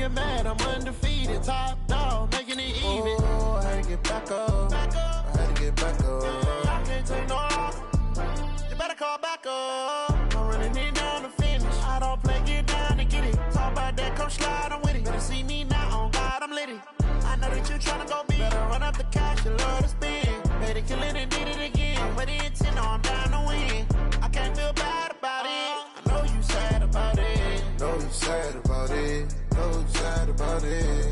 get mad, I'm undefeated. Top dog, making it even. Oh, I had to get back up. I had to get back up. I can't take no loss. You better call back up. I'm running it down to finish. I don't play, get down to get it. Talk about that, come slide, I'm with it. Better see me now, on God, I'm litty. I know that you tryna go big. Better run up the cash, you love to spend. Better kill it and did it again. But the intent, no, I'm down to win. I can't feel bad about it. I know you sad about it. Know you sad about it. Know you sad about it.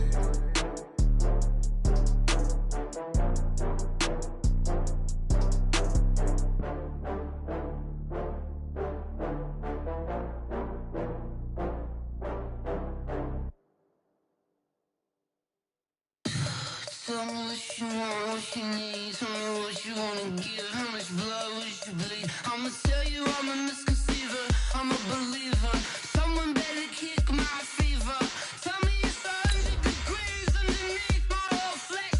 Tell me what you want, what you need. Tell me what you wanna give. How much blood would you bleed? I'ma tell you I'm a misconceiver. I'm a believer. Someone better kick my fever. Tell me it's 100 degrees underneath my whole flesh.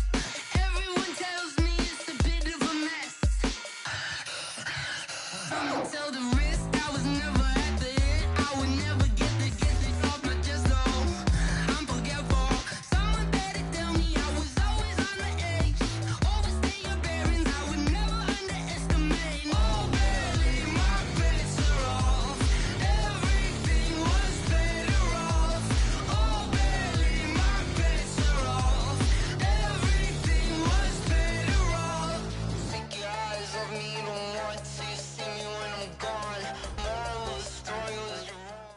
Everyone tells me it's a bit of a mess. I'ma tell the risk I was never at the end. I would never get this off my chest though. I'm forgetful. Someone better tell me I was always on the edge. Overstay your bearings, I would never underestimate. Oh barely, my bets are off. Everything was better off. Oh barely, my bets are off. Everything was better off. Take your eyes off me, don't want to see me when I'm gone. Moral of the story was you're wrong.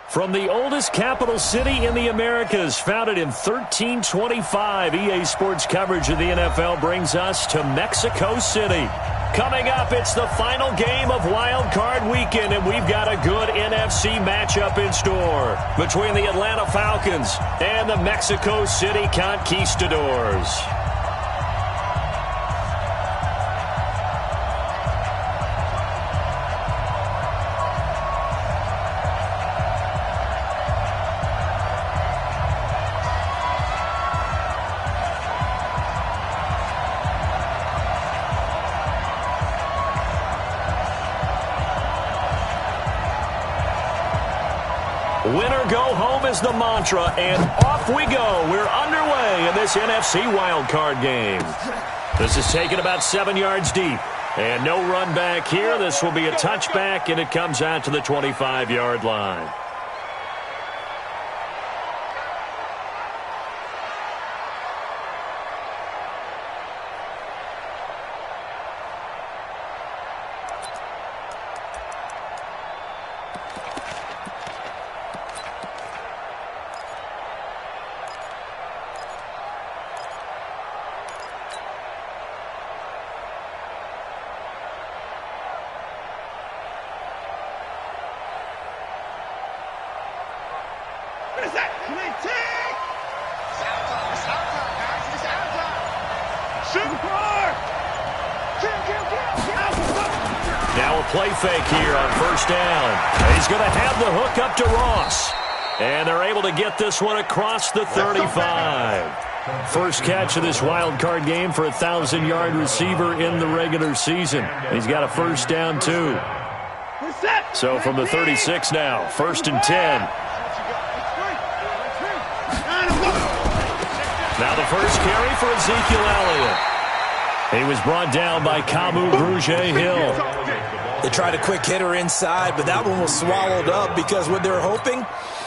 From the oldest capital city in the Americas, founded in 1325, EA Sports coverage of the NFL brings us to Mexico City. Coming up, it's the final game of Wild Card Weekend, and we've got a good NFC matchup in store between the Atlanta Falcons and the Mexico City Conquistadors. Winner go home is the mantra, and off we go. We're underway in this NFC wildcard game. This is taken about 7 yards deep, and no run back here. This will be a touchback, and it comes out to the 25-yard line. What is that? It's outcome. It's outcome, guys. It's outcome. Shoot hard. Kill. Now a play fake here on first down. He's going to have the hook up to Ross. And they're able to get this one across the 35. First catch of this wild card game for a 1,000-yard receiver in the regular season. He's got a first down, too. So from the 36 now, first and 10. Now the first carry for Ezekiel Elliott. He was brought down by Kamu Grugier-Hill. They tried a quick hitter inside, but that one was swallowed up because what they're hoping,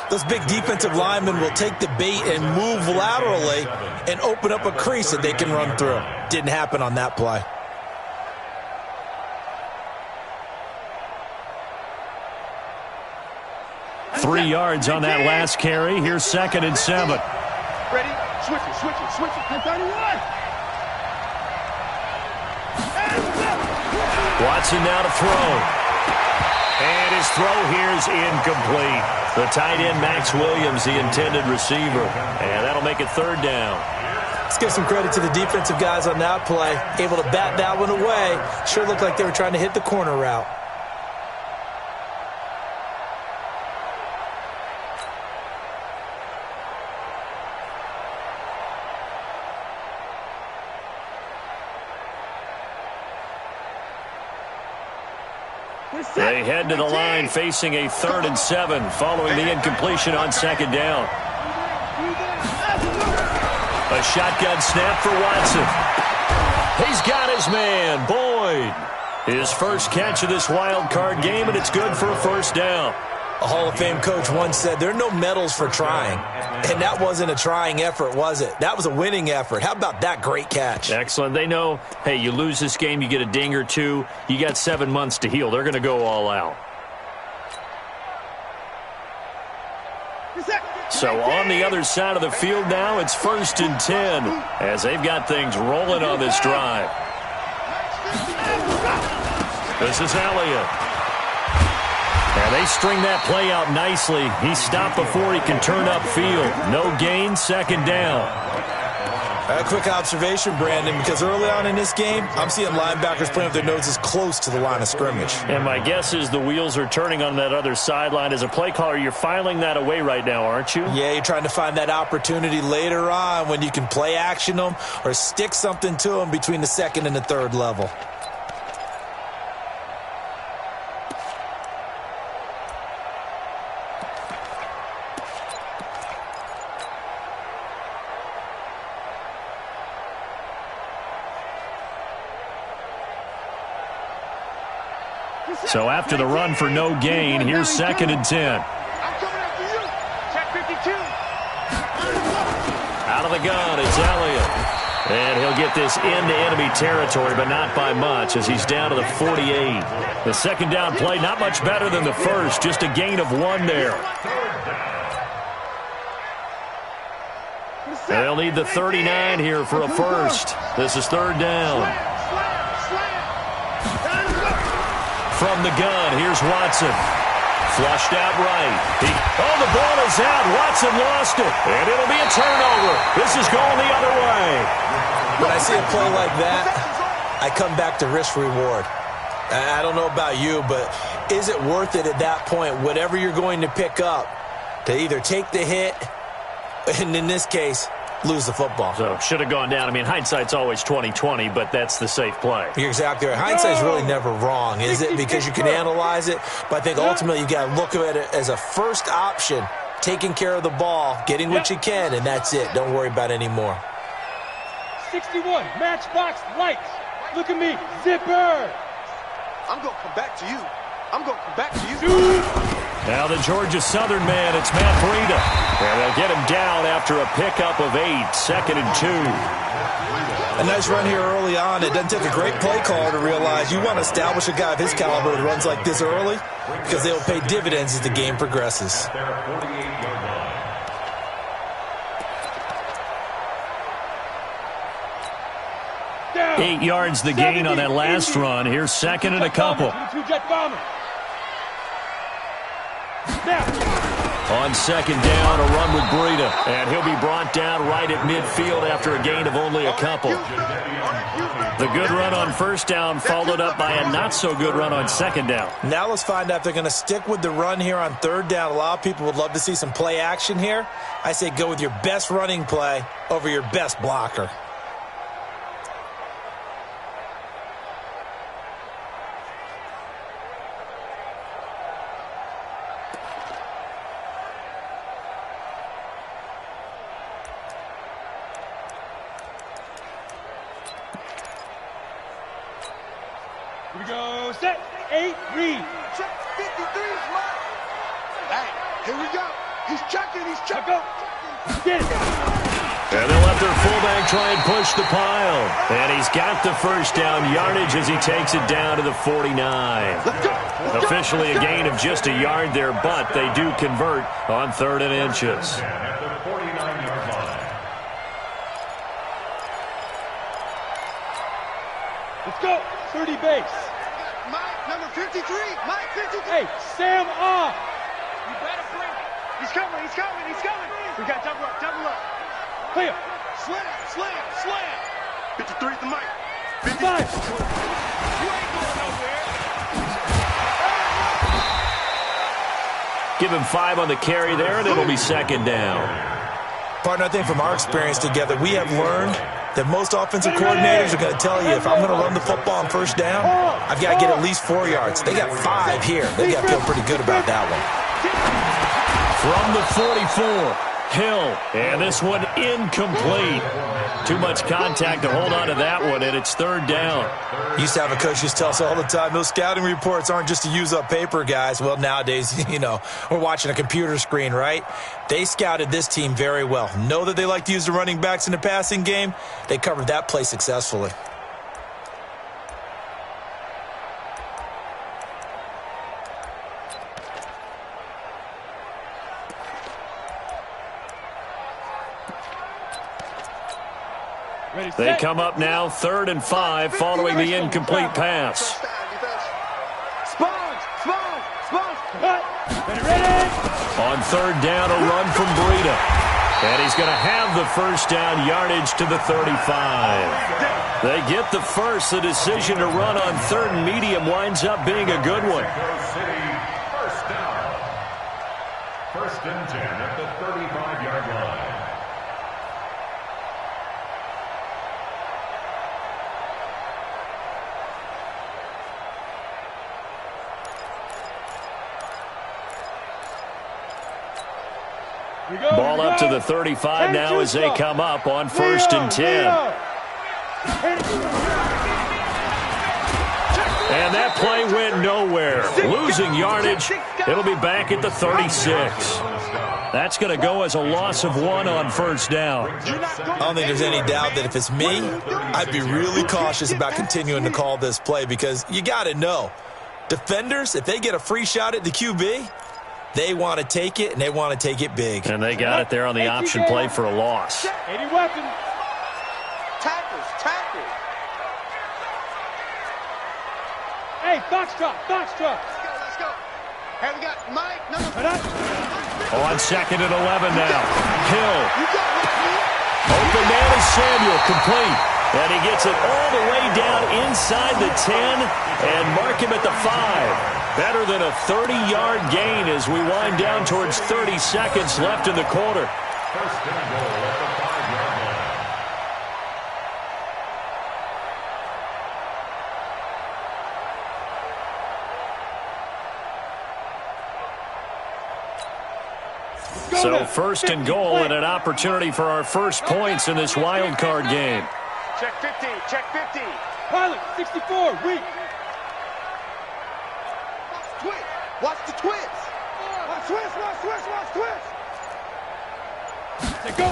those big defensive linemen will take the bait and move laterally and open up a crease that they can run through. Didn't happen on that play. Three yards on that last carry. Here's second and 7. Ready? Switch it. 31. Watson now to throw. And his throw here is incomplete. The tight end, Max Williams, the intended receiver. And that'll make it third down. Let's give some credit to the defensive guys on that play. Able to bat that one away. Sure looked like they were trying to hit the corner route. They head to the line facing a 3rd and 7 following the incompletion on 2nd down. A shotgun snap for Watson. He's got his man, Boyd. His first catch of this wild card game, and it's good for a 1st down. A Hall of Fame coach once said, there are no medals for trying. And that wasn't a trying effort, was it? That was a winning effort. How about that great catch? Excellent. They know, hey, you lose this game, you get a ding or two. You got 7 months to heal. They're going to go all out. So on the other side of the field now, it's 1st and 10 as they've got things rolling on this drive. This is Elliott. And they string that play out nicely. He stopped before he can turn upfield. No gain, 2nd down. A quick observation, Brandon, because early on in this game, I'm seeing linebackers playing with their noses close to the line of scrimmage. And my guess is the wheels are turning on that other sideline. As a play caller, you're filing that away right now, aren't you? Yeah, you're trying to find that opportunity later on when you can play action them or stick something to them between the 2nd and the 3rd level. So after the run for no gain, here's 2nd and 10. I'm coming after you. Check 52. Out of the gun, it's Elliott. And he'll get this into enemy territory, but not by much as he's down to the 48. The 2nd down play, not much better than the first, just a gain of 1 there. They'll need the 39 here for a 1st. This is 3rd down. From the gun, here's Watson. Flushed out right. The ball is out. Watson lost it. And it'll be a turnover. This is going the other way. When I see a play like that, I come back to risk reward. I don't know about you, but is it worth it at that point, whatever you're going to pick up, to either take the hit, and in this case, lose the football? So should have gone down. I mean, hindsight's always 20/20, but that's the safe play. You're exactly right. Hindsight's really never wrong, is it? Because you can analyze it, but I think ultimately you got to look at it as a first option, taking care of the ball, getting what you can, and that's it. Don't worry about any more. 61, matchbox lights. Look at me, zipper. I'm going to come back to you. I'm going to come back to you. Now the Georgia Southern man, it's Matt Breida. And they'll get him down after a pickup of 8, 2nd and 2. A nice run here early on. It doesn't take a great play caller to realize you want to establish a guy of his caliber that runs like this early because they will pay dividends as the game progresses. 8 yards the gain on that last run. Here's 2nd and a couple. On 2nd down, a run with Breida. And he'll be brought down right at midfield after a gain of only a couple. The good run on 1st down followed up by a not-so-good run on 2nd down. Now let's find out if they're going to stick with the run here on 3rd down. A lot of people would love to see some play action here. I say go with your best running play over your best blocker. Here we go, set, 8, read. Check 53's mine. Hey, here we go. He's checking, Get it. And they'll let their fullback try and push the pile. And he's got the 1st down yardage as he takes it down to the 49. Let's go. Officially a gain of just a yard there, but they do convert on 3rd and inches. Let's go. 30 base. Mike, number 53. Mike, 53. Hey, Sam off. You better bring it. He's coming. We got double up. Clear. Slam. 53 at the mic. 55. You ain't going nowhere. Give him 5 on the carry there, and it'll be 2nd down. Partner, I think from our experience together, we have learned that most offensive coordinators are going to tell you, if I'm going to run the football on first down, I've got to get at least 4 yards. They got 5 here. They got to feel pretty good about that one. From the 44, Hill, and this one incomplete. Too much contact to hold on to that one, and it's third down. Used to have a coach just tell us all the time, those scouting reports aren't just to use up paper, guys. Well, nowadays, we're watching a computer screen, right? They scouted this team very well. Know that they like to use the running backs in the passing game. They covered that play successfully. They come up now, 3rd and 5, following the incomplete pass. On 3rd down, a run from Breida. And he's going to have the first down, yardage to the 35. They get the first. The decision to run on 3rd and medium winds up being a good one. First down. 1st and 10 at the 35-yard line. Ball up to the 35 now as they come up on 1st and 10. And that play went nowhere. Losing yardage. It'll be back at the 36. That's going to go as a loss of 1 on 1st down. I don't think there's any doubt that if it's me, I'd be really cautious about continuing to call this play, because you got to know, defenders, if they get a free shot at the QB, they want to take it, and they want to take it big. And they got it there on the option play for a loss. 80 weapons. Tackles. Hey, Foxtrot. Let's go. Hey, we got Mike. On 2nd and 11 now. Hill. Open man is Samuel, complete. And he gets it all the way down inside the 10 and mark him at the 5. Better than a 30-yard gain as we wind down towards 30 seconds left in the quarter. 1st and goal at the 5-yard line. So 1st and goal and an opportunity for our first points in this wild card game. Check 50. Pilot, 64, weak. Watch the twist. Watch twist. Say go.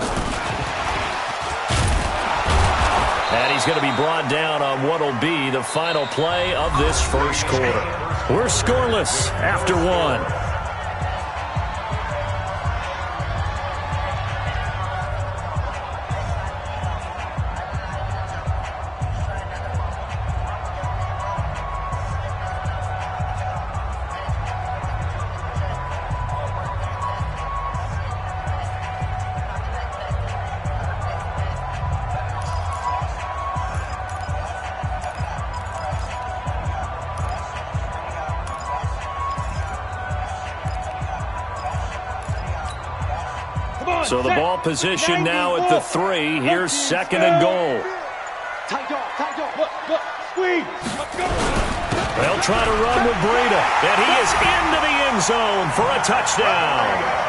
And he's going to be brought down on what will be the final play of this first quarter. We're scoreless after 1. So the ball position now at the 3. Here's 2nd and goal. Tight dog. Look, squeeze. Let's go. They'll try to run with Breida, and he is into the end zone for a touchdown.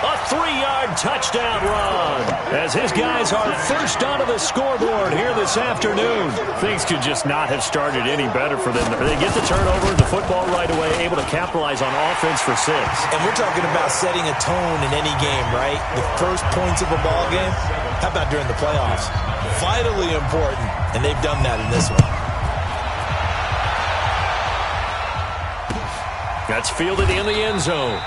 A 3-yard touchdown run as his guys are first onto the scoreboard here this afternoon. Things could just not have started any better for them. They get the turnover, the football right away, able to capitalize on offense for 6. And we're talking about setting a tone in any game, right? The first points of a ball game. How about during the playoffs? Vitally important, and they've done that in this one. That's fielded in the end zone.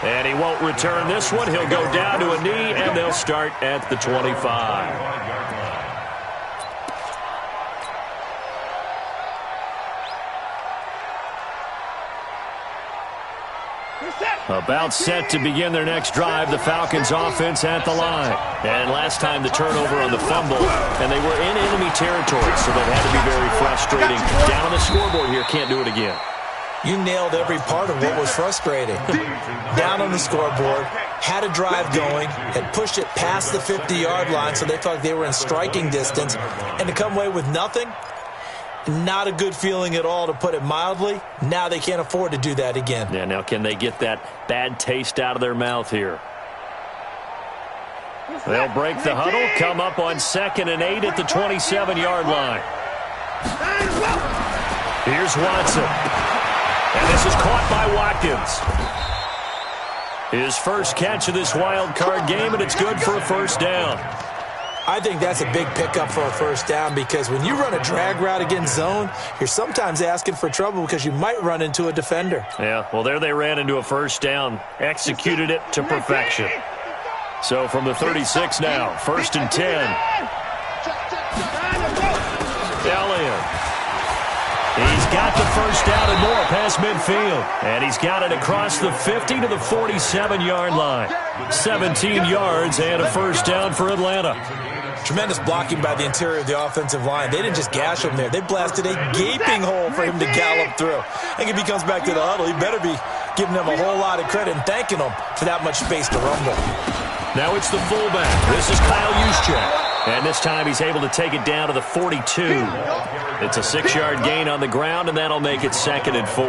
And he won't return this one. He'll go down to a knee, and they'll start at the 25. About set to begin their next drive, the Falcons offense at the line. And last time the turnover on the fumble, and they were in enemy territory, so that had to be very frustrating. Down on the scoreboard here, can't do it again. You nailed every part of what was frustrating. Down on the scoreboard, had a drive going, had pushed it past the 50-yard line so they felt like they were in striking distance, and to come away with nothing, not a good feeling at all, to put it mildly. Now they can't afford to do that again. Yeah, now can they get that bad taste out of their mouth here? They'll break the huddle, come up on 2nd and 8 at the 27-yard line. Here's Watson. And this is caught by Watkins. His first catch of this wild card game, and it's good for a first down. I think that's a big pickup for a first down, because when you run a drag route against zone, you're sometimes asking for trouble because you might run into a defender. Yeah, well, there they ran into a first down, executed it to perfection. So from the 36 now, 1st and 10. Elliott. He's got the first down and more past midfield. And he's got it across the 50 to the 47-yard line. 17 yards and a first down for Atlanta. Tremendous blocking by the interior of the offensive line. They didn't just gash him there. They blasted a gaping hole for him to gallop through. I think if he comes back to the huddle, he better be giving them a whole lot of credit and thanking them for that much space to rumble. Now it's the fullback. This is Kyle Juszczyk. And this time he's able to take it down to the 42. It's a 6-yard gain on the ground, and that'll make it 2nd and 4.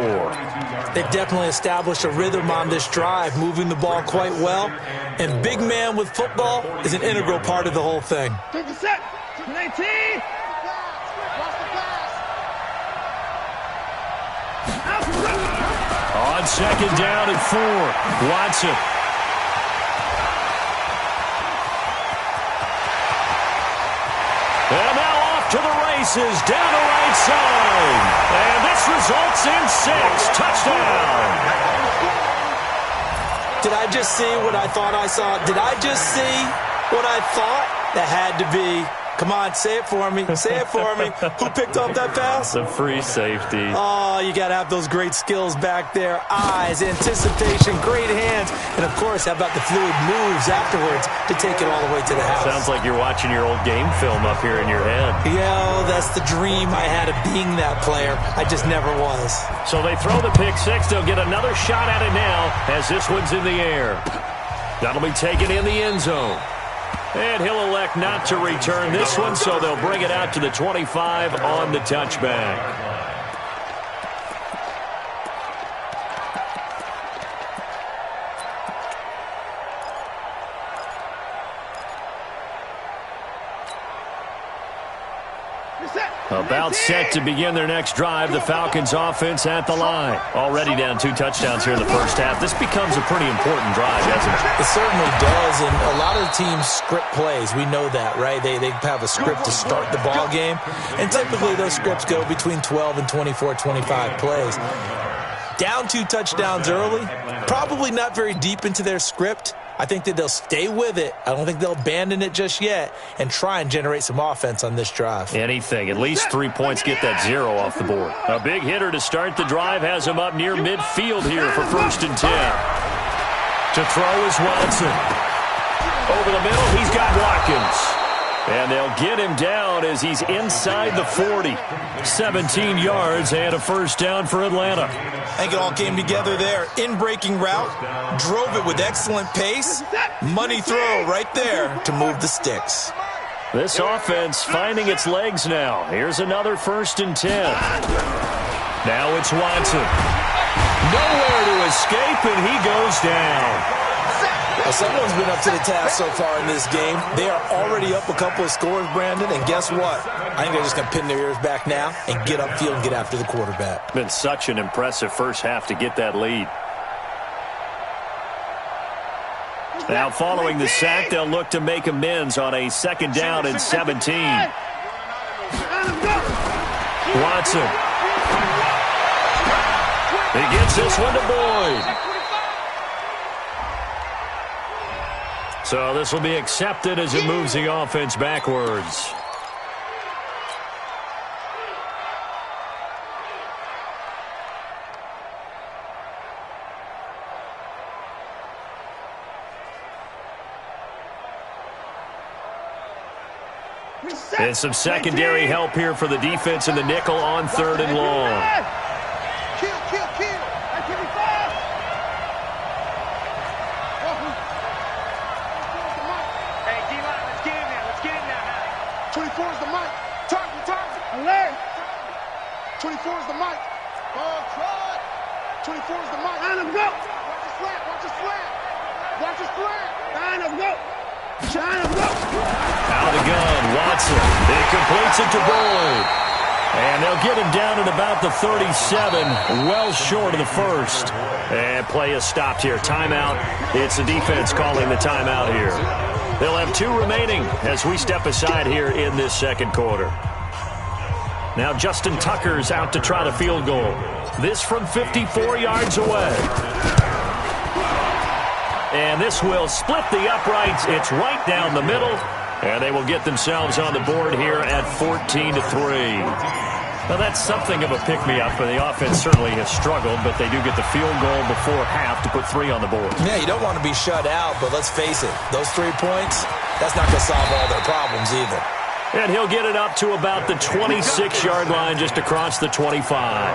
They've definitely established a rhythm on this drive, moving the ball quite well. And big man with football is an integral part of the whole thing. 19. On 2nd down and 4, Watson. And now off to the races, down the right side. And this results in 6. Touchdown. Did I just see what I thought I saw? Did I just see what I thought? That had to be. Come on, say it for me. Say it for me. Who picked up that pass? The free safety. Oh, you got to have those great skills back there. Eyes, anticipation, great hands. And, of course, how about the fluid moves afterwards to take it all the way to the house? Sounds like you're watching your old game film up here in your head. Yeah, that's the dream I had of being that player. I just never was. So they throw the pick six. They'll get another shot at it now as this one's in the air. That'll be taken in the end zone. And he'll elect not to return this one, so they'll bring it out to the 25 on the touchback. About set to begin their next drive. The Falcons offense at the line. Already down 2 touchdowns here in the first half. This becomes a pretty important drive, doesn't it? It certainly does, and a lot of the teams script plays. We know that, right? They have a script to start the ball game, and typically those scripts go between 12 and 24, 25 plays. Down 2 touchdowns early, probably not very deep into their script. I think that they'll stay with it. I don't think they'll abandon it just yet and try and generate some offense on this drive. Anything. At least 3 points, get that 0 off the board. A big hitter to start the drive has him up near midfield here for 1st and 10. To throw is Watson. Over the middle, he's got Watkins. And they'll get him down as he's inside the 40. 17 yards and a first down for Atlanta. I think it all came together there. In-breaking route, drove it with excellent pace. Money throw right there to move the sticks. This offense finding its legs now. Here's another 1st and 10. Now it's Watson. Nowhere to escape, and he goes down. Well, someone's been up to the task so far in this game. They are already up a couple of scores, Brandon, and guess what? I think they're just going to pin their ears back now and get upfield and get after the quarterback. Been such an impressive first half to get that lead. Now following the sack, they'll look to make amends on a 2nd down and 17. Watson. He gets this one to Boyd. So this will be accepted as it moves the offense backwards. And some secondary help here for the defense in the nickel on 3rd and long. Out of the gun, Watson. He completes it to Boyd. And they'll get him down at about the 37, well short of the first. And play is stopped here. Timeout. It's the defense calling the timeout here. They'll have 2 remaining as we step aside here in this second quarter. Now Justin Tucker's out to try the field goal. This from 54 yards away. And this will split the uprights. It's right down the middle. And they will get themselves on the board here at 14-3. Now that's something of a pick-me-up, and the offense certainly has struggled, but they do get the field goal before half to put 3 on the board. Yeah, you don't want to be shut out, but let's face it, those 3 points, that's not going to solve all their problems either. And he'll get it up to about the 26-yard line, just across the 25.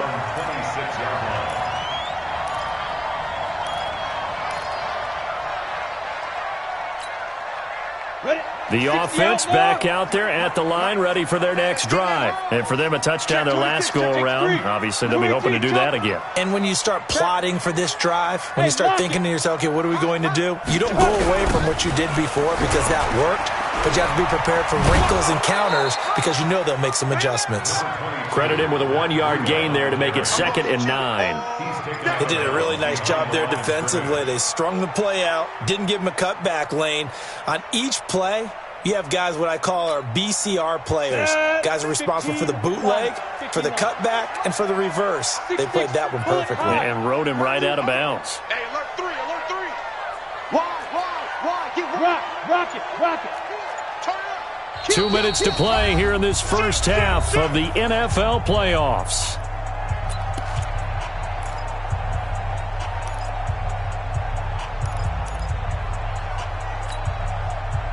The offense back out there at the line, ready for their next drive. And for them, a touchdown their last go-around. Obviously, they'll be hoping to do that again. And when you start plotting for this drive, when you start thinking to yourself, okay, what are we going to do? You don't go away from what you did before because that worked, but you have to be prepared for wrinkles and counters because you know they'll make some adjustments. Credit him with a 1-yard gain there to make it 2nd and 9. They did a really nice job there defensively. They strung the play out, didn't give him a cutback lane. On each play, you have guys what I call our BCR players. Guys are responsible for the bootleg, for the cutback, and for the reverse. They played that one perfectly. And rode him right out of bounds. Hey, alert 3, alert 3. Wide, get rock it. Turn up. 2 minutes to play here in this first half of the NFL playoffs.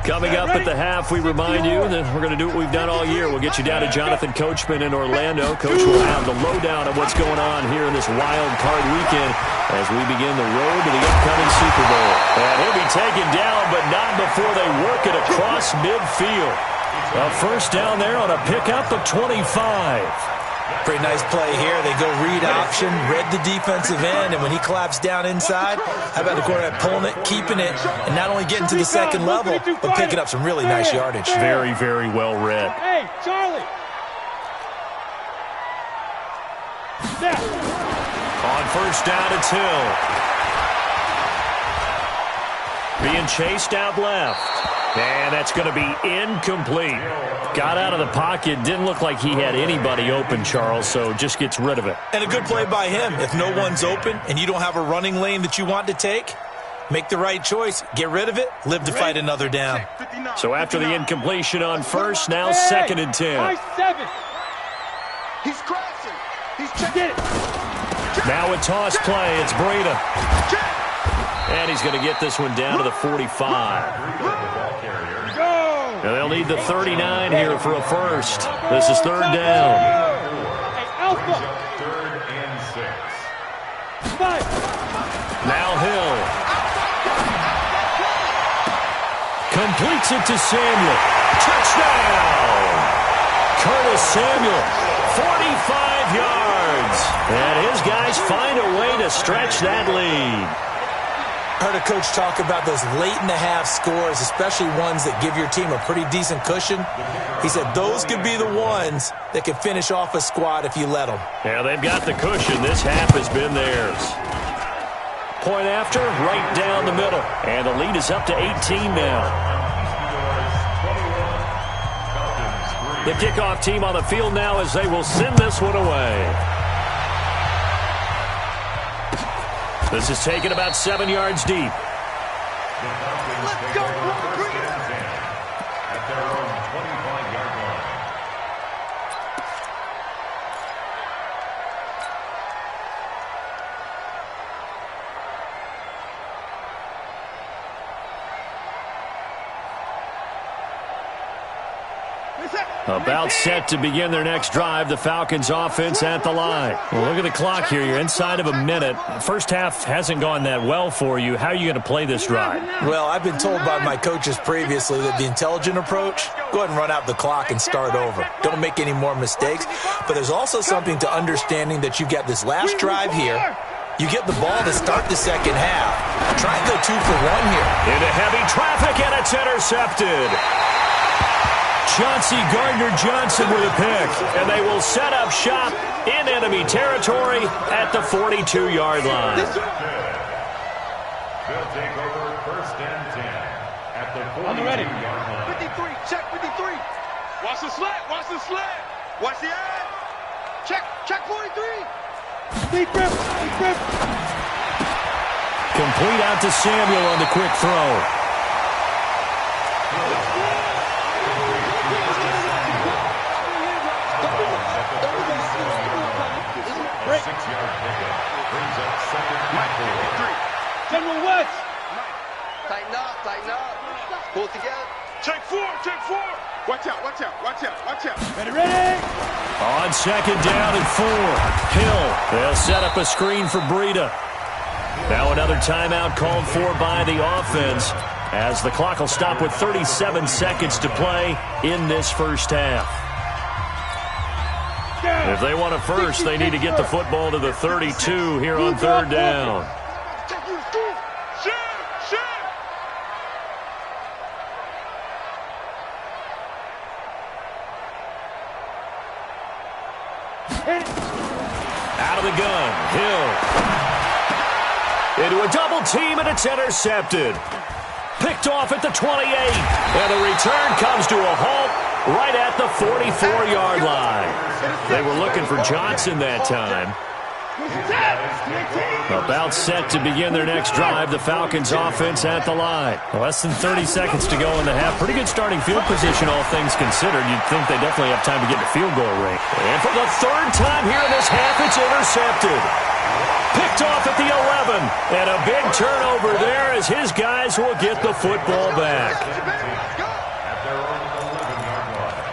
Coming up at the half, we remind you that we're going to do what we've done all year. We'll get you down to Jonathan Coachman in Orlando. Coach will have the lowdown of what's going on here in this wild card weekend as we begin the road to the upcoming Super Bowl. And he'll be taken down, but not before they work it across midfield. A first down there on a pickup of 25. Pretty nice play here. They go read option, read the defensive end, and when he claps down inside, how about the quarterback pulling it, keeping it, and not only getting to the second level, but picking up some really nice yardage. Very, very well read. Hey, Charlie. On first down, it's Hill. Being chased out left. And that's going to be incomplete. Got out of the pocket. Didn't look like he had anybody open, Charles, so just gets rid of it. And a good play by him. If no one's open and you don't have a running lane that you want to take, make the right choice. Get rid of it. Live to fight another down. So after the incompletion on first, now 2nd and 10. 7. He's crashing. He's checking it. Now a toss play. It's Breida. And he's going to get this one down to the 45. And they'll need the 39 here for a first. This is 3rd down. Now Hill. Completes it to Samuel. Touchdown! Curtis Samuel, 45 yards. And his guys find a way to stretch that lead. I heard a coach talk about those late-in-the-half scores, especially ones that give your team a pretty decent cushion. He said those could be the ones that can finish off a squad if you let them. Yeah, they've got the cushion. This half has been theirs. Point after, right down the middle. And the lead is up to 18 now. The kickoff team on the field now as they will send this one away. This is taken about 7 yards deep. Let's go, at their own 25-yard line. About set to begin their next drive, the Falcons offense at the line. Well, look at the clock here. You're inside of a minute. First half hasn't gone that well for you. How are you going to play this drive? Well, I've been told by my coaches previously that the intelligent approach, go ahead and run out the clock and start over. Don't make any more mistakes. But there's also something to understanding that you've got this last drive here, You get the ball to start the second half. Try and go 2 for 1 here. Into heavy traffic, and it's intercepted. Chauncey Gardner-Johnson with a pick, and they will set up shop in enemy territory at the 42-yard line. They'll take over 1st and 10 at the 42-yard line. 53, check 53. Watch the slant, watch the slant. Watch the ad. Check 43. Deep grip, deep grip. Complete out to Samuel on the quick throw. A 6-yard pickup brings up 2nd and 4. General West. Tighten up. Pull together. Check 4. Watch out. Ready. On 2nd down and 4. Hill, they'll set up a screen for Breida. Now another timeout called for by the offense as the clock will stop with 37 seconds to play in this first half. If they want a first, they need to get the football to the 32 here on 3rd down. Out of the gun, Hill. Into a double team, and it's intercepted. Picked off at the 28. And the return comes to a halt right at the 44-yard line. They were looking for Johnson that time. About set to begin their next drive. The Falcons offense at the line. Less than 30 seconds to go in the half. Pretty good starting field position, all things considered. You'd think they definitely have time to get in the field goal range. And for the 3rd time here in this half, it's intercepted. Picked off at the 11. And a big turnover there as his guys will get the football back. At their own 11-yard line.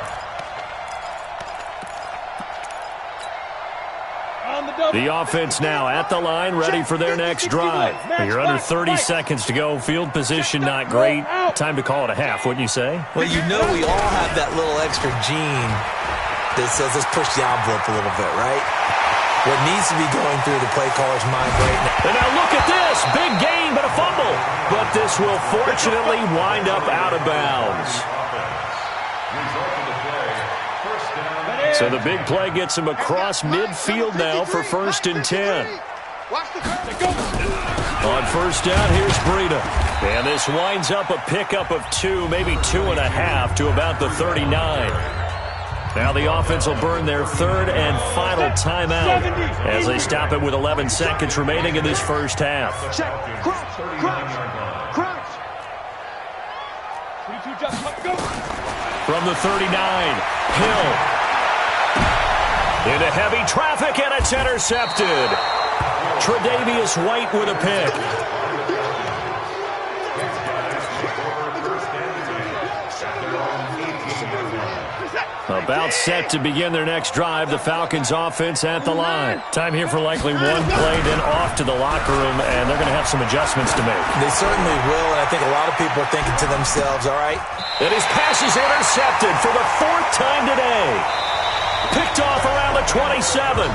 The offense now at the line, ready for their next drive. You're under 30 seconds to go. Field position not great. Time to call it a half, wouldn't you say? Well, you know we all have that little extra gene that says let's push the envelope a little bit, right? What needs to be going through the play caller's mind right now. And now look at this. Big gain, but a fumble. But this will fortunately wind up out of bounds. So the big play gets him across midfield now for 1st and 10. On 1st down, here's Breida. And this winds up a pickup of 2, maybe 2.5 to about the 39. Now the offense will burn their 3rd and final timeout as they stop it with 11 seconds remaining in this first half. Crouch. From the 39, Hill. Into heavy traffic, and it's intercepted. Tre'Davious White with a pick. About set to begin their next drive. The Falcons offense at the line. Time here for likely one play, then off to the locker room, and they're going to have some adjustments to make. They certainly will, and I think a lot of people are thinking to themselves, all right. And his pass is intercepted for the 4th time today. Picked off around the 27.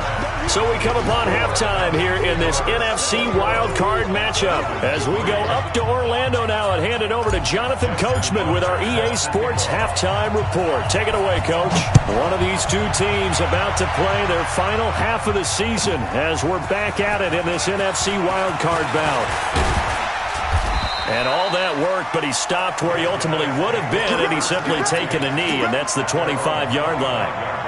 So we come upon halftime here in this NFC wildcard matchup as we go up to Orlando now and hand it over to Jonathan Coachman with our EA Sports halftime report. Take it away, Coach. One of these two teams about to play their final half of the season as we're back at it in this NFC wildcard bout. And all that work, but he stopped where he ultimately would have been had he simply taken a knee, and that's the 25-yard line.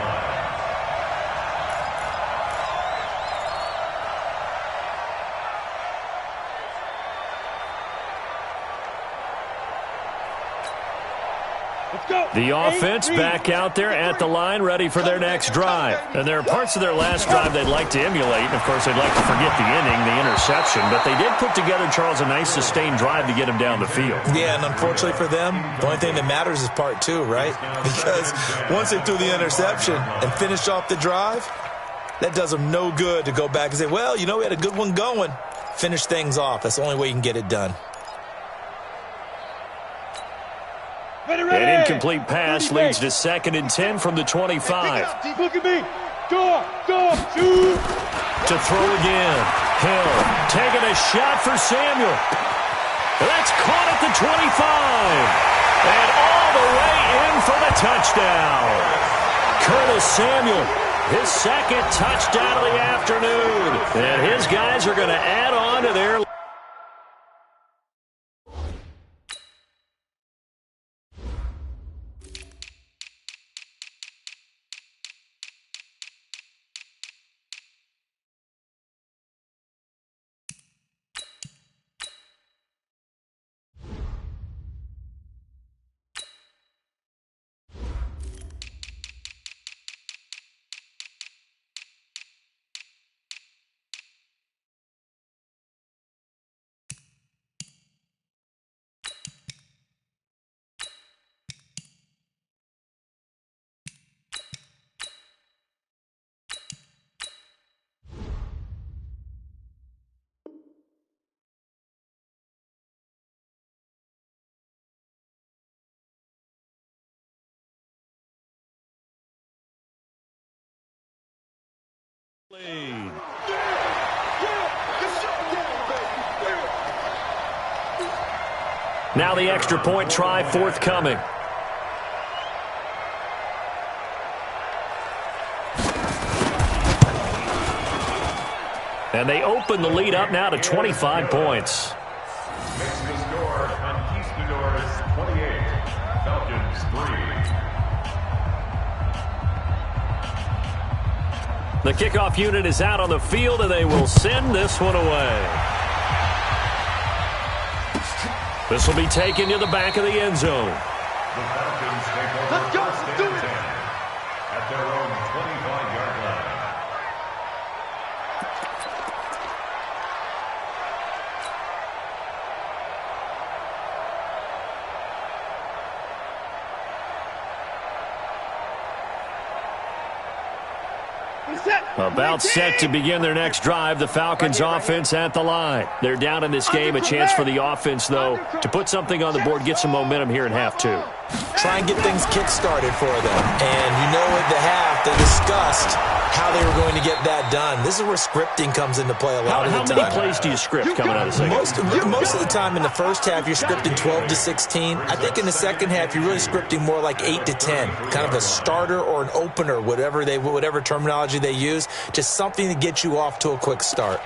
The offense back out there at the line, ready for their next drive. And there are parts of their last drive they'd like to emulate. And, of course, they'd like to forget the inning, the interception. But they did put together, Charles, a nice sustained drive to get him down the field. Yeah, and unfortunately for them, the only thing that matters is part 2, right? Because once they threw the interception and finished off the drive, that does them no good to go back and say, well, you know, we had a good one going. Finish things off. That's the only way you can get it done. An incomplete pass leads to 2nd and 10 from the 25. Look at me. Go, shoot. To throw again. Hill taking a shot for Samuel. That's caught at the 25. And all the way in for the touchdown. Curtis Samuel, his second touchdown of the afternoon. And his guys are going to add on to their... Now the extra point try forthcoming. And they open the lead up now to 25 points. Makes the score Conquistadors 28, Falcons 3. The kickoff unit is out on the field, and they will send this one away. This will be taken to the back of the end zone. The Falcons take over. Let's go. Let's do it. At their own 25-yard line. About set to begin their next drive, the Falcons offense at the line. They're down in this game. A chance for the offense, though, to put something on the board, get some momentum here in half two. Try and get things kick-started for them. And you know at the half, they discussed how they were going to get that done. This is where scripting comes into play a lot of the time. How many plays do you script coming out of the second? Most of the time in the first half, you're scripting 12 to 16. I think in the second half, you're really scripting more like 8 to 10. Kind of a starter or an opener, whatever terminology they use. Just something to get you off to a quick start.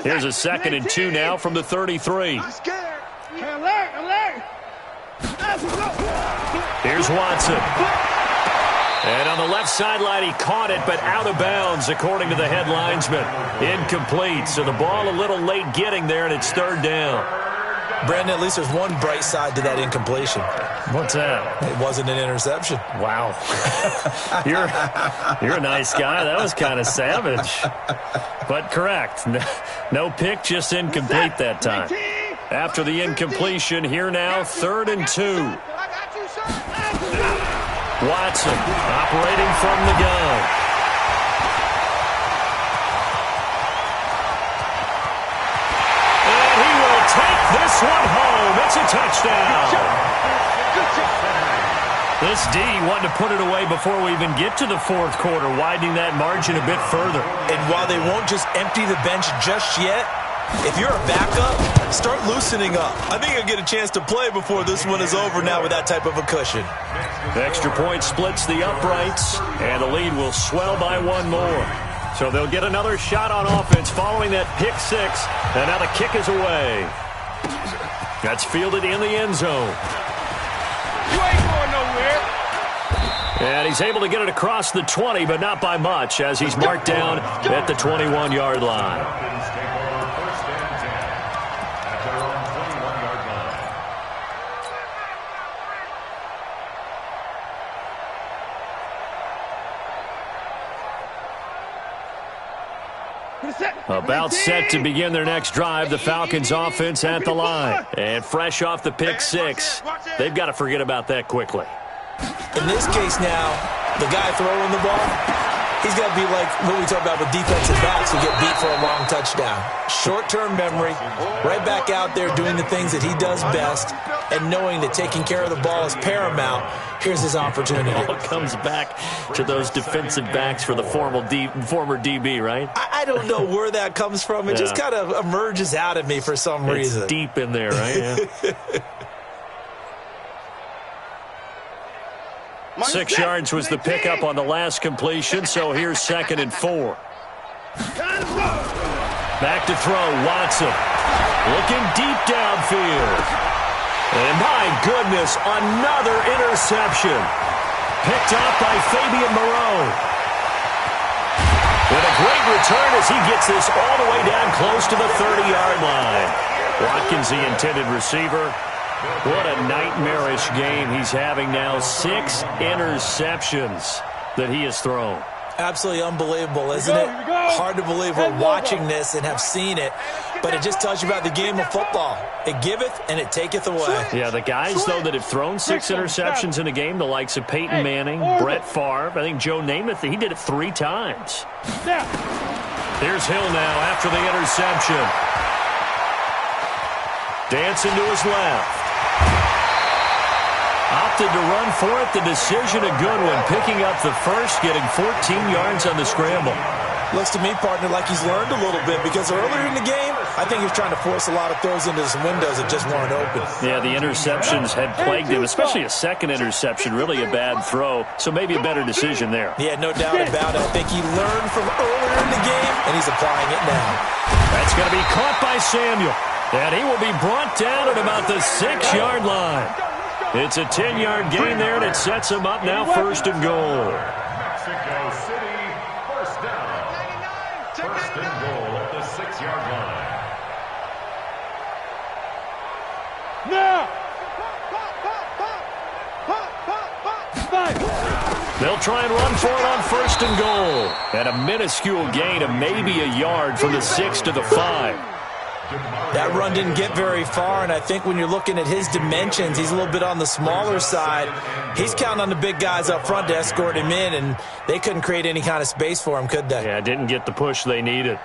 Here's a 2nd and 2 now from the 33. I'm scared. Alert. Here's Watson. And on the left sideline, he caught it, but out of bounds, according to the head linesman. Incomplete, so the ball a little late getting there, and it's 3rd down. Brandon, at least there's one bright side to that incompletion. What's that? It wasn't an interception. Wow. You're a nice guy. That was kind of savage. But correct. No pick, just incomplete that time. After the incompletion, here now, 3rd and 2. Watson operating from the gun. And he will take this one home. It's a touchdown. This D wanted to put it away before we even get to the 4th quarter, widening that margin a bit further. And while they won't just empty the bench just yet, if you're a backup, start loosening up. I think you'll get a chance to play before this one is over now with that type of a cushion. The extra point splits the uprights, and the lead will swell by one more. So they'll get another shot on offense following that pick 6, and now the kick is away. That's fielded in the end zone. You ain't going nowhere. And he's able to get it across the 20, but not by much, as he's marked down at the 21-yard line. Falcons take over 1st and 10 at their own 21-yard line. About set to begin their next drive, the Falcons offense at the line. And fresh off the pick 6, they've got to forget about that quickly. In this case now, the guy throwing the ball, he's got to be like what we talk about with defensive backs who get beat for a long touchdown. Short-term memory, right back out there doing the things that he does best, and knowing that taking care of the ball is paramount, here's his opportunity. It all comes back to those defensive backs for the former DB, right? I don't know where that comes from. It just kind of emerges out of me for some reason. It's deep in there, right? Yeah. 6 yards was the pickup on the last completion, so here's 2nd and 4. Back to throw, Watson. Looking deep downfield. And my goodness, another interception. Picked off by Fabian Moreau. With a great return as he gets this all the way down close to the 30-yard line. Watkins, the intended receiver. What a nightmarish game he's having now. 6 interceptions that he has thrown. Absolutely unbelievable, isn't it? Hard to believe we're watching this and have seen it, but it just tells you about the game of football. It giveth and it taketh away. Yeah, the guys, though, that have thrown 6 interceptions in a game, the likes of Peyton Manning, Brett Favre, I think Joe Namath, he did it 3 times. Here's Hill now after the interception. Dancing to his left. Opted to run for it. The decision a good one. Picking up the first, getting 14 yards on the scramble. Looks to me, partner, like he's learned a little bit because earlier in the game, I think he was trying to force a lot of throws into some windows that just weren't open. Yeah, the interceptions had plagued him, especially a second interception, really a bad throw. So maybe a better decision there. Yeah, no doubt about it. I think he learned from earlier in the game, and he's applying it now. That's going to be caught by Samuel. And he will be brought down at about the 6-yard line. It's a 10-yard gain there, and it sets him up now 1st and goal. Mexico City, first down. 1st and goal at the 6-yard line. Now! They'll try and run for it on 1st and goal. And a minuscule gain of maybe a yard from the 6 to the 5. That run didn't get very far, and I think when you're looking at his dimensions, he's a little bit on the smaller side. He's counting on the big guys up front to escort him in, and they couldn't create any kind of space for him, could they? Yeah, didn't get the push they needed.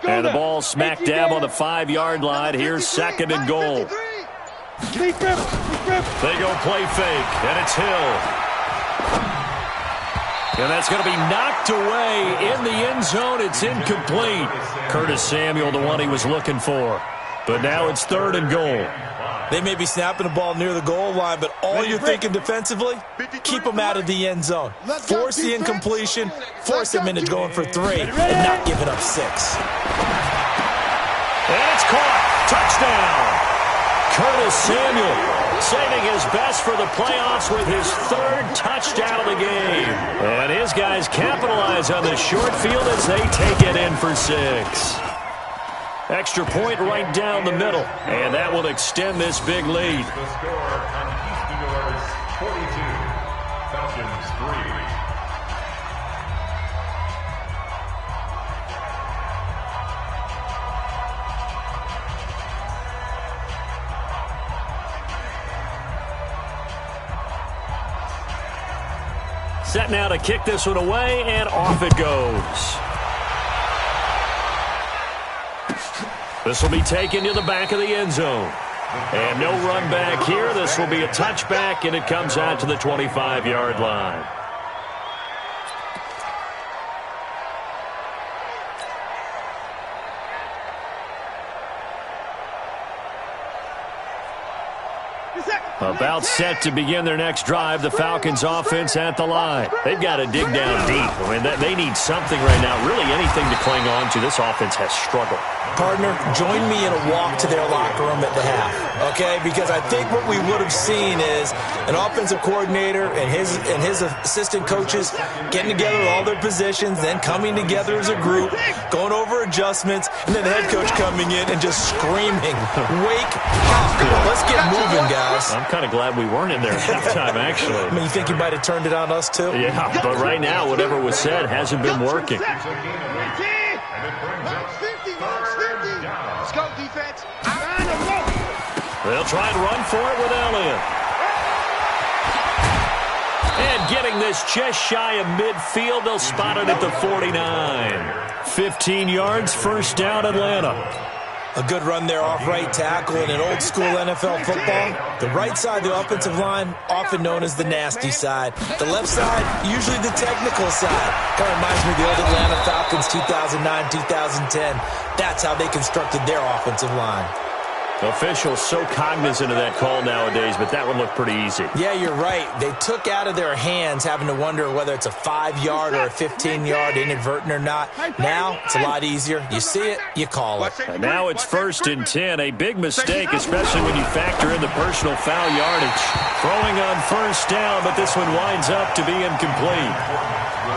And the ball smack dab on the 5-yard line. Here's 2nd and goal. They go play fake, and it's Hill. And that's going to be knocked away in the end zone. It's incomplete. Curtis Samuel, the one he was looking for. But now it's 3rd and goal. They may be snapping the ball near the goal line, but all you're thinking defensively, keep them out of the end zone. Force the incompletion, force them into going for 3, and not giving up 6. And it's caught. Touchdown. Curtis Samuel saving his best for the playoffs with his 3rd touchdown of the game. And his guys capitalize on the short field as they take it in for 6. Extra point right down the middle, and that will extend this big lead. The score, Conquistadors 42, Falcons 3. Set now to kick this one away, and off it goes. This will be taken to the back of the end zone. And no run back here. This will be a touchback, and it comes out to the 25-yard line. About set to begin their next drive, the Falcons offense at the line. They've got to dig down deep. I mean, they need something right now, really anything to cling on to. This offense has struggled. Partner, join me in a walk to their locker room at the half, okay? Because I think what we would have seen is an offensive coordinator and his assistant coaches getting together all their positions, then coming together as a group, going over adjustments, and then the head coach coming in and just screaming, "Wake up! Let's get moving, guys." I'm kind of glad we weren't in there at halftime, actually. I mean, you think you might have turned it on us, too? Yeah, but right now, whatever was said hasn't been working. Let's go, defense. They'll try and run for it with Elliott. And getting this just shy of midfield, they'll spot it at the 49. 15 yards, first down, Atlanta. A good run there off right tackle in an old-school NFL football. The right side, the offensive line, often known as the nasty side. The left side, usually the technical side. Kind of reminds me of the old Atlanta Falcons 2009, 2010. That's how they constructed their offensive line. Officials so cognizant of that call nowadays, but that one looked pretty easy. Yeah, you're right. They took out of their hands having to wonder whether it's a 5-yard or a 15-yard inadvertent or not. Now, it's a lot easier. You see it, you call it. And now it's 1st and 10. A big mistake, especially when you factor in the personal foul yardage. Throwing on first down, but this one winds up to be incomplete.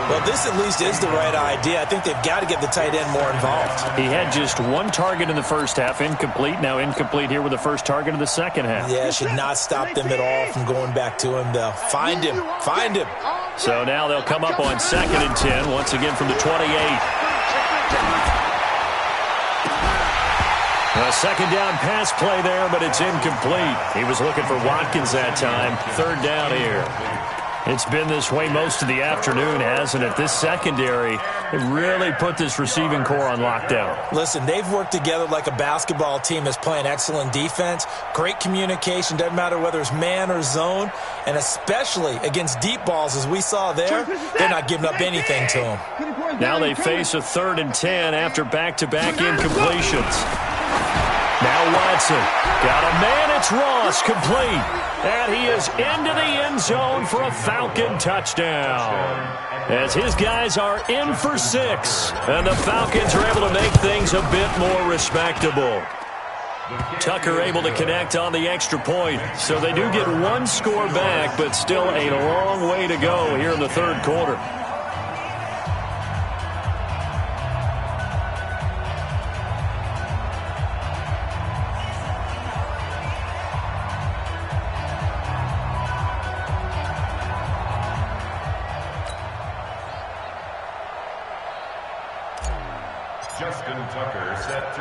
Well, this at least is the right idea. I think they've got to get the tight end more involved. He had just one target in the first half, incomplete. Now incomplete here with the first target of the second half. Yeah, should not stop them at all from going back to him, though. Find him. Find him. So now they'll come up on 2nd and 10, once again from the 28. A second down pass play there, but it's incomplete. He was looking for Watkins that time. 3rd down here. It's been this way most of the afternoon, hasn't it? This secondary, they really put this receiving core on lockdown. Listen, they've worked together like a basketball team that's playing excellent defense. Great communication, doesn't matter whether it's man or zone, and especially against deep balls, as we saw there, they're not giving up anything to them. Now they face a 3rd and 10 after back-to-back incompletions. Now Watson. Got a man, it's Ross, complete. And he is into the end zone for a Falcon touchdown. As his guys are in for 6. And the Falcons are able to make things a bit more respectable. Tucker able to connect on the extra point. So they do get one score back, but still a long way to go here in the 3rd quarter.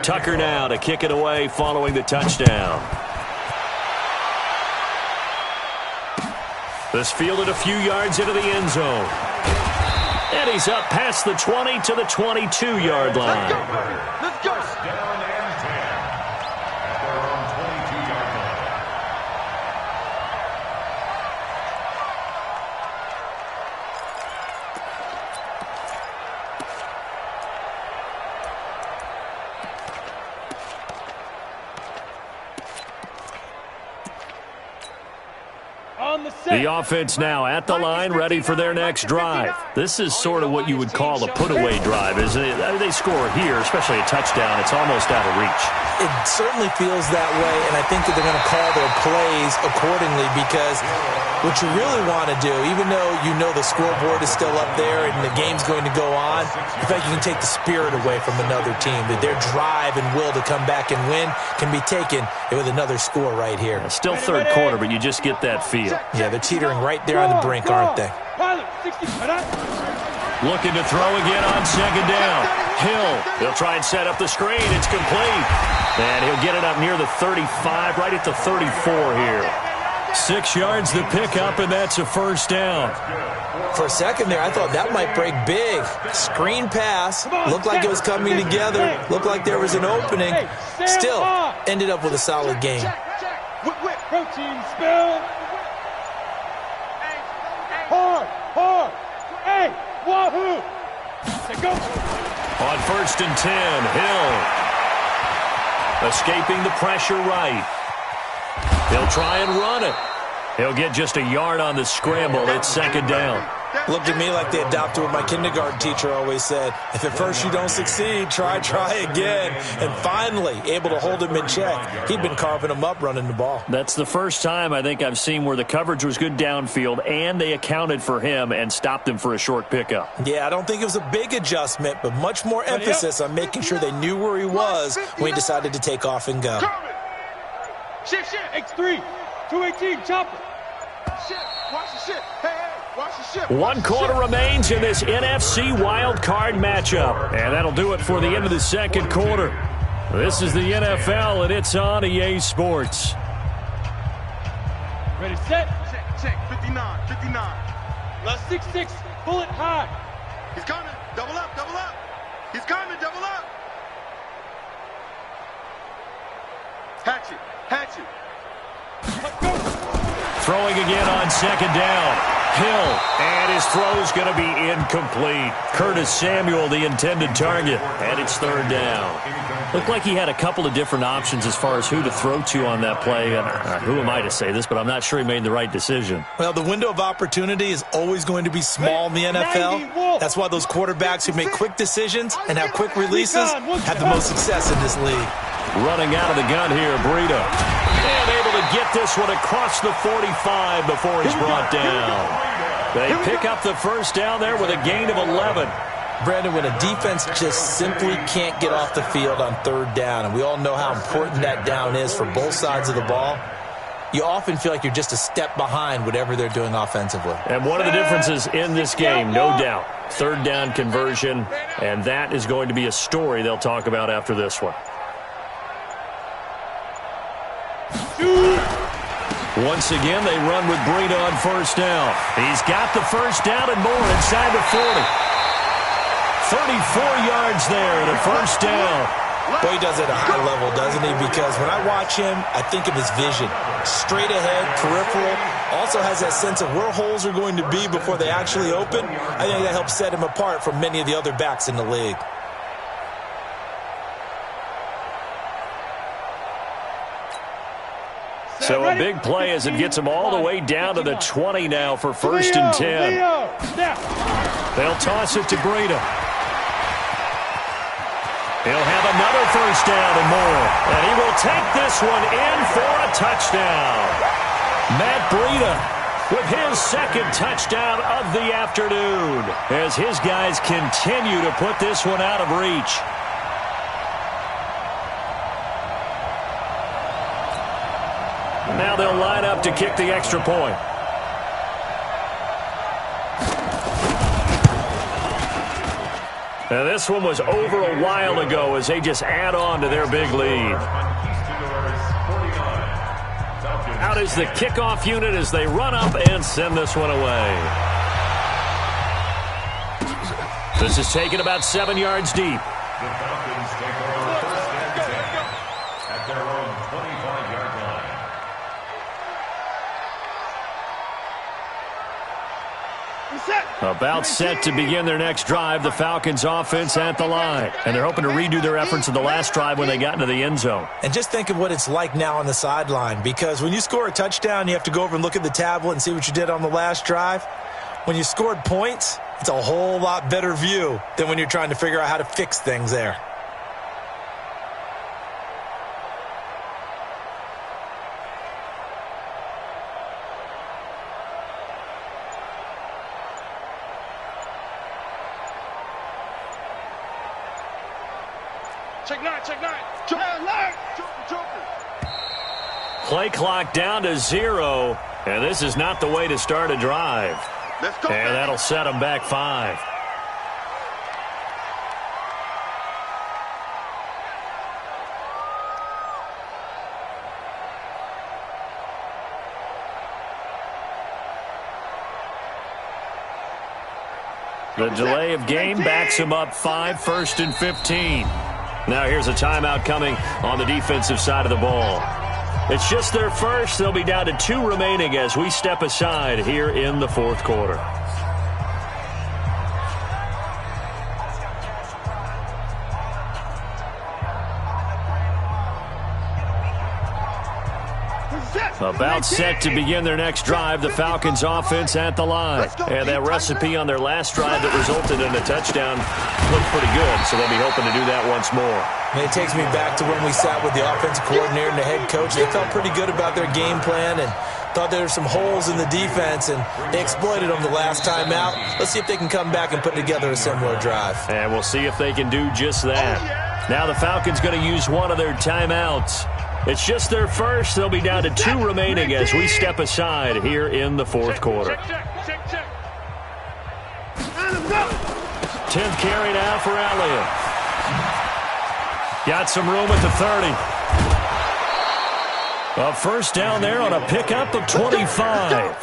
Tucker now to kick it away following the touchdown. This fielded a few yards into the end zone. And he's up past the 20 to the 22-yard line. Let's go. First down and 10 at their own 22-yard line. The offense now at the line, ready for their next drive. This is sort of what you would call a put-away drive, isn't it? I mean, they score here, especially a touchdown. It's almost out of reach. It certainly feels that way, and I think that they're going to call their plays accordingly because what you really want to do, even though you know the scoreboard is still up there and the game's going to go on, in fact, you can take the spirit away from another team, that their drive and will to come back and win can be taken with another score right here. Still 3rd quarter, but you just get that feel. Yeah, they're teetering right there on the brink, aren't they? Looking to throw again on 2nd down. Hill, he'll try and set up the screen. It's complete. And he'll get it up near the 35, right at the 34 here. 6 yards to pick up, and that's a first down. For a second there, I thought that might break big. Screen pass. Looked like it was coming together. Looked like there was an opening. Still, ended up with a solid game. Protein spill. Hard. Hey, wahoo. Go. On 1st and 10, Hill. Escaping the pressure right. He'll try and run it. He'll get just a yard on the scramble. It's 2nd down. Looked at me like they adopted what my kindergarten teacher always said. If at first you don't succeed, try again. And finally, able to hold him in check. He'd been carving him up running the ball. That's the first time I think I've seen where the coverage was good downfield and they accounted for him and stopped him for a short pickup. Yeah, I don't think it was a big adjustment, but much more emphasis on making sure they knew where he was when he decided to take off and go. Shift. X3. 218. Chopper. Shift. Watch the shift. Hey. Watch the shift. 1 quarter remains in this NFC wildcard matchup. And that'll do it for the end of the 2nd quarter. This is the NFL, and it's on EA Sports. Ready, set. Check. 59. 6-6, pull it high. He's coming. Double up, double up. He's coming, double up. Hatch it, hatch it. Throwing again on second down. Hill, and his throw's going to be incomplete. Curtis Samuel, the intended target, and it's third down. Looked like he had a couple of different options as far as who to throw to on that play. Who am I to say this, but I'm not sure he made the right decision. Well, the window of opportunity is always going to be small in the NFL. That's why those quarterbacks who make quick decisions and have quick releases have the most success in this league. Running out of the gun here, Breida. And able to get this one across the 45 before he's brought down. They pick up the first down there with a gain of 11. Brandon, when a defense just simply can't get off the field on third down, and we all know how important that down is for both sides of the ball, you often feel like you're just a step behind whatever they're doing offensively. And one of the differences in this game, no doubt, third down conversion, and that is going to be a story they'll talk about after this one. Once again, they run with Breida on first down. He's got the first down and more inside the 40. 34 yards there and a first down. Boy, he does it at a high level, doesn't he? Because when I watch him, I think of his vision. Straight ahead, peripheral. Also has that sense of where holes are going to be before they actually open. I think that helps set him apart from many of the other backs in the league. So a big play as it gets them all the way down to the 20 now for first and 10. They'll toss it to Breida. He'll have another first down and more. And he will take this one in for a touchdown. Matt Breida with his second touchdown of the afternoon as his guys continue to put this one out of reach. Now they'll line up to kick the extra point. Now this one was over a while ago as they just add on to their big lead. Out is the kickoff unit as they run up and send this one away. This is taken about 7 yards deep. The Falcons take over first and 10 at their own 25-yard line. About set to begin their next drive, the Falcons offense at the line. And they're hoping to redo their efforts in the last drive when they got into the end zone. And just think of what it's like now on the sideline, because when you score a touchdown, you have to go over and look at the tablet and see what you did on the last drive. When you scored points, it's a whole lot better view than when you're trying to figure out how to fix things there. Check nine. Play clock down to 0, and this is not the way to start a drive. Let's go. And that'll set them back 5. The delay of game backs him up 5, first and 15. Now here's a timeout coming on the defensive side of the ball. It's just their first. They'll be down to 2 remaining as we step aside here in the fourth quarter. About set to begin their next drive, the Falcons offense at the line. And that recipe on their last drive that resulted in a touchdown looked pretty good, so they'll be hoping to do that once more. And it takes me back to when we sat with the offensive coordinator and the head coach. They felt pretty good about their game plan and thought there were some holes in the defense, and they exploited them the last time out. Let's see if they can come back and put together a similar drive. And we'll see if they can do just that. Now the Falcons going to use one of their timeouts. It's just their first. They'll be down to 2 remaining as we step aside here in the fourth quarter. 10th carry now for Elliott. Got some room at the 30. A first down there on a pickup of 25.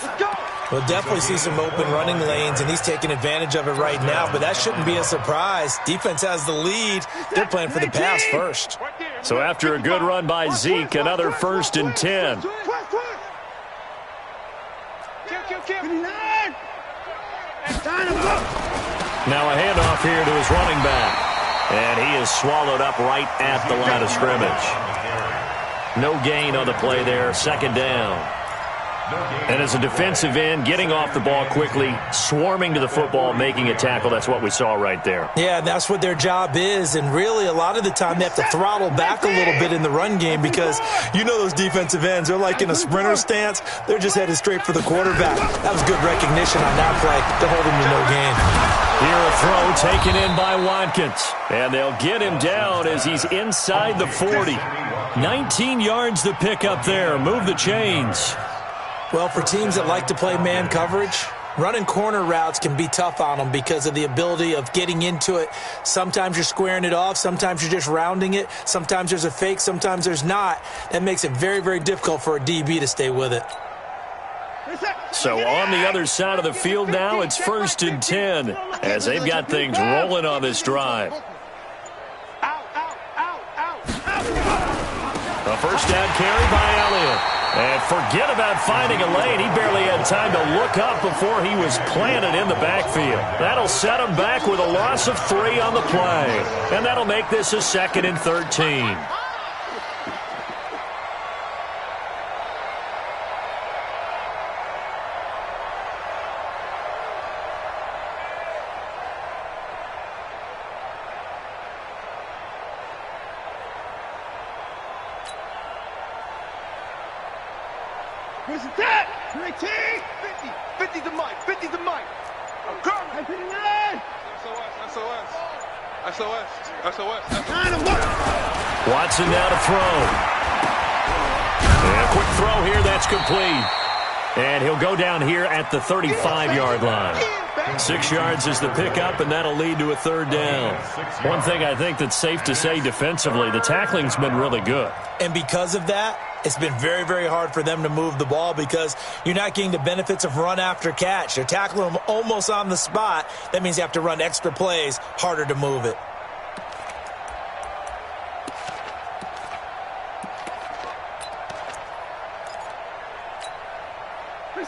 We'll definitely see some open running lanes, and he's taking advantage of it right now, but that shouldn't be a surprise. Defense has the lead. They're playing for the pass first. So after a good run by Zeke, another 1st and 10. Now a handoff here to his running back. And he is swallowed up right at the line of scrimmage. No gain on the play there, 2nd down. And as a defensive end, getting off the ball quickly, swarming to the football, making a tackle, that's what we saw right there. Yeah, that's what their job is, and really a lot of the time they have to throttle back a little bit in the run game because you know those defensive ends, they're like in a sprinter stance. They're just headed straight for the quarterback. That was good recognition on that play to hold him to no gain. Here a throw taken in by Watkins, and they'll get him down as he's inside the 40. 19 yards to pick up there. Move the chains. Well, for teams that like to play man coverage, running corner routes can be tough on them because of the ability of getting into it. Sometimes you're squaring it off. Sometimes you're just rounding it. Sometimes there's a fake. Sometimes there's not. That makes it very, very difficult for a DB to stay with it. So on the other side of the field now, it's 1st and 10 as they've got things rolling on this drive. A 1st down carry by Elliott. And forget about finding a lane. He barely had time to look up before he was planted in the backfield. That'll set him back with a loss of 3 on the play. And that'll make this a 2nd and 13. Where's the tap? 50. 50 to Mike. 50 to Mike. I'm coming. 59. SOS. Watson now to throw. And a quick throw here. That's complete. And he'll go down here at the 35-yard line. 6 yards is the pickup, and that'll lead to a 3rd down. One thing I think that's safe to say defensively, the tackling's been really good. And because of that, it's been very, very hard for them to move the ball because you're not getting the benefits of run after catch. They're tackling them almost on the spot. That means you have to run extra plays, harder to move it.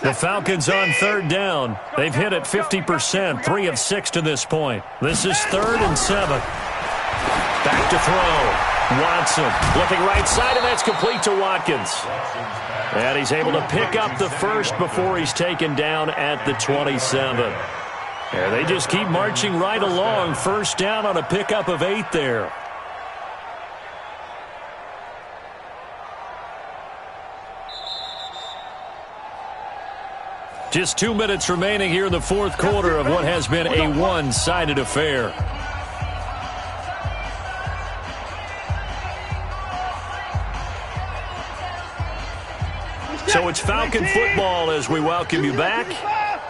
The Falcons on 3rd down. They've hit it 50%, 3 of 6 to this point. This is 3rd and 7. Back to throw. Watson looking right side, and that's complete to Watkins. And he's able to pick up the 1st before he's taken down at the 27. And they just keep marching right along. 1st down on a pickup of 8 there. Just 2 minutes remaining here in the 4th quarter of what has been a one-sided affair. So it's Falcon football as we welcome you back.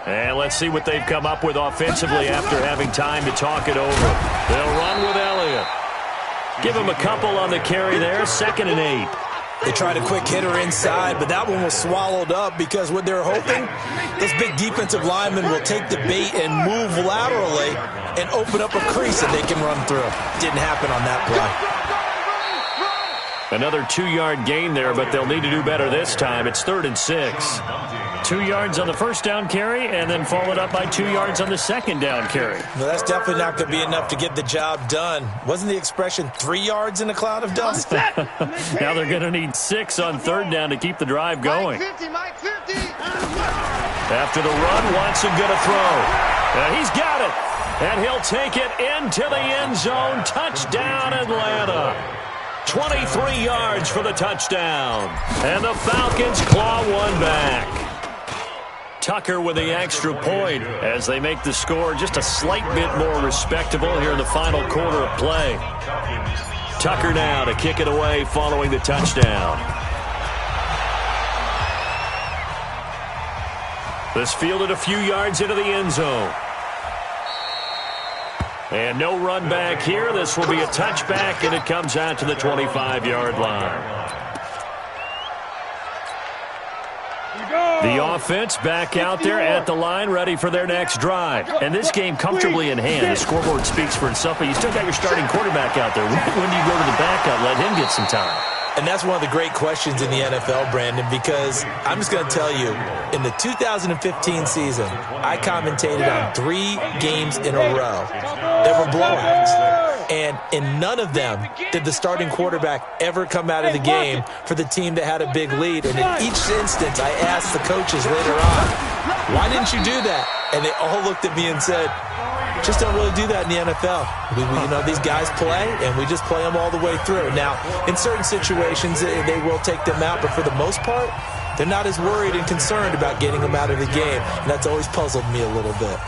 And let's see what they've come up with offensively after having time to talk it over. They'll run with Elliott. Give him a couple on the carry there, 2nd and 8. They tried a quick hitter inside, but that one was swallowed up because what they're hoping, this big defensive lineman will take the bait and move laterally and open up a crease that they can run through. Didn't happen on that play. Another 2-yard gain there, but they'll need to do better this time. It's 3rd and 6. 2 yards on the 1st down carry, and then followed up by 2 yards on the 2nd down carry. Well, that's definitely not going to be enough to get the job done. Wasn't the expression 3 yards in a cloud of dust? Now they're going to need 6 on 3rd down to keep the drive going. Mike 50. After the run, Watson going to throw. And he's got it. And he'll take it into the end zone. Touchdown, Atlanta. 23 yards for the touchdown. And the Falcons claw one back. Tucker with the extra point as they make the score just a slight bit more respectable here in the final quarter of play. Tucker now to kick it away following the touchdown. This fielded a few yards into the end zone. And no run back here. This will be a touchback, and it comes out to the 25-yard line. The The offense back out there at the line, ready for their next drive. And this game comfortably in hand. The scoreboard speaks for itself, but you still got your starting quarterback out there. When do you go to the backup, let him get some time? And that's one of the great questions in the NFL, Brandon, because I'm just going to tell you, in the 2015 season, I commentated on 3 games in a row that were blowouts. And in none of them did the starting quarterback ever come out of the game for the team that had a big lead. And in each instance, I asked the coaches later on, why didn't you do that? And they all looked at me and said, just don't really do that in the NFL. These guys play, and we just play them all the way through. Now, in certain situations, they will take them out, but for the most part, they're not as worried and concerned about getting them out of the game, and that's always puzzled me a little bit.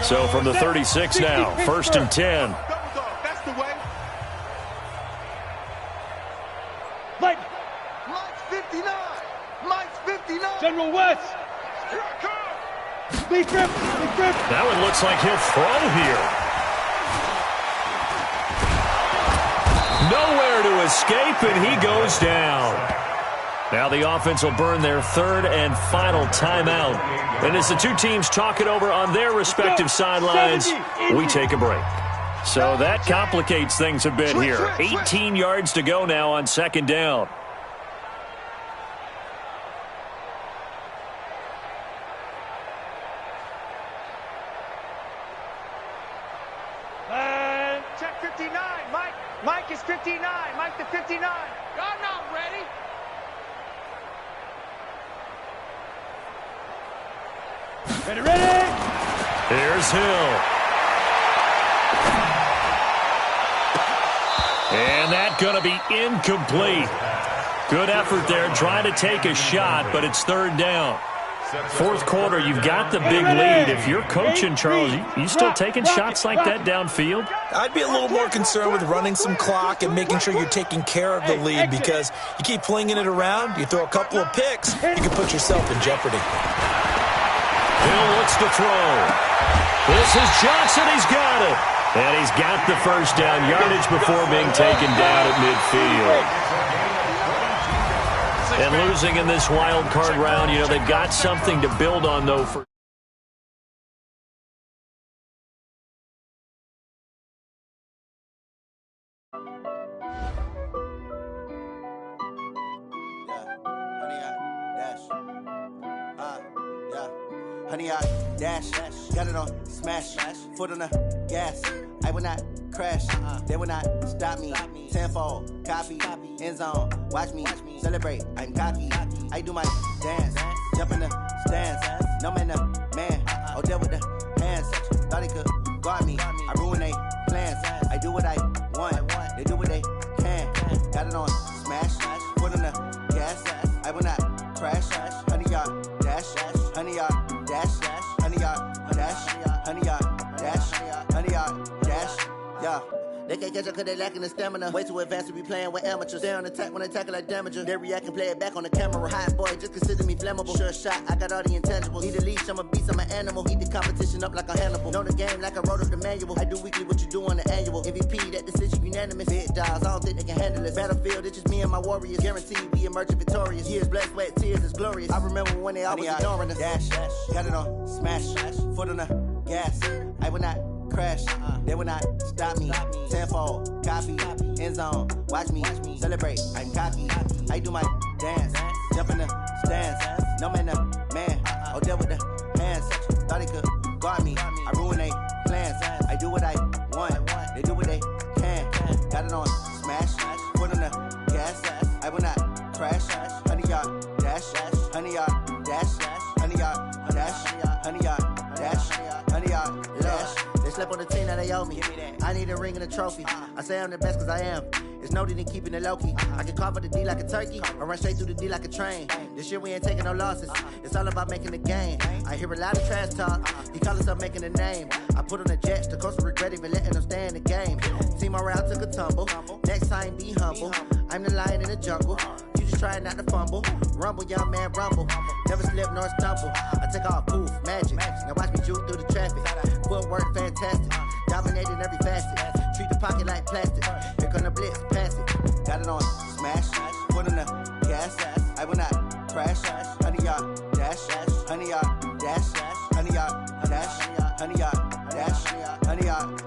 So from the 36 now, 1st and 10. That's the way. Mike. Mike's 59. Mike's 59. General West. Here I come. Lee Grip. Lee Grip. Now it looks like he'll throw here. Nowhere to escape, and he goes down. Now the offense will burn their 3rd and final timeout. And as the two teams talk it over on their respective sidelines, we take a break. So that complicates things a bit here. 18 yards to go now on 2nd down. Check 59. Mike is 59. Mike the 59. God, not ready. Ready. Here's Hill. And that's going to be incomplete. Good effort there, trying to take a shot, but it's 3rd down. 4th quarter, you've got the big lead. If you're coaching, Charles, you still taking shots like that downfield? I'd be a little more concerned with running some clock and making sure you're taking care of the lead, because you keep flinging it around, you throw a couple of picks, you can put yourself in jeopardy. Hill looks to throw. This is Johnson. He's got it. And he's got the 1st down yardage before being taken down at midfield. And losing in this wild card round, they've got something to build on, though. Honey, I dash, got it on smash, foot on the gas. I will not crash, they will not stop me. Tenfold, copy, end zone, watch me celebrate. I'm cocky, I do my dance, jump in the stands. No man, man, oh, deal with the hands. Thought he could guard me, I ruin they plans. I do what I want, they do what they can. Got it on smash, foot on the gas. I will not crash, honey, y'all dash, honey, y'all dash, honey, y'all dash, honey, y'all dash, honey, y'all dash, yeah. They can't catch up cause they lacking the stamina. Way too advanced to be playing with amateurs. Stay on attack when they tackle like damager. They react and play it back on the camera. Hot boy, just consider me flammable. Sure shot, I got all the intangibles. Need a leash, I'm a beast, I'm an animal. Heat the competition up like a Hannibal. Know the game like I wrote up the manual. I do weekly what you do on the annual. MVP, that decision unanimous. Big dogs, I don't think they can handle it. Battlefield, it's just me and my warriors. Guaranteed we emerging victorious. Years, blood, sweat, tears, it's glorious. I remember when they always ignoring us. Dash, got it on smash, foot on the gas. I will not crash, they will not stop me. Tenfold, copy, end zone, watch me celebrate. I'm cocky, I do my dance, jump in the stands. No man, man, oh, deal with the hands. Thought he could guard me, I ruin they plans. I do what I want, they do what they can. Got it on smash, foot on the gas. I will not crash, honey, y'all dash, honey, y'all dash, honey, y'all dash, honey, y'all dash, honey, y'all dash. They slept on the team that they owe me. I need a ring and a trophy. I say I'm the best cause I am. It's no need in keeping it low-key. I can carve for the D like a turkey, or run straight through the D like a train. This year we ain't taking no losses. It's all about making the game. I hear a lot of trash talk. He call himself making a name. I put on the Jets. The coach will regret even letting them stay in the game. Team morale took a tumble. Next time be humble. I'm the lion in the jungle. You just trying not to fumble. Rumble, young man, rumble. Never slip nor stumble. I take off, poof, magic. Now watch me juke through the traffic. Footwork fantastic. Dominating every facet. Treat the pocket like plastic. Here on the blitz, pass it. Got it on smash, foot on the gas. I will not crash. 100-yard dash, 100-yard dash, 100-yard dash, 100-yard dash, 100-yard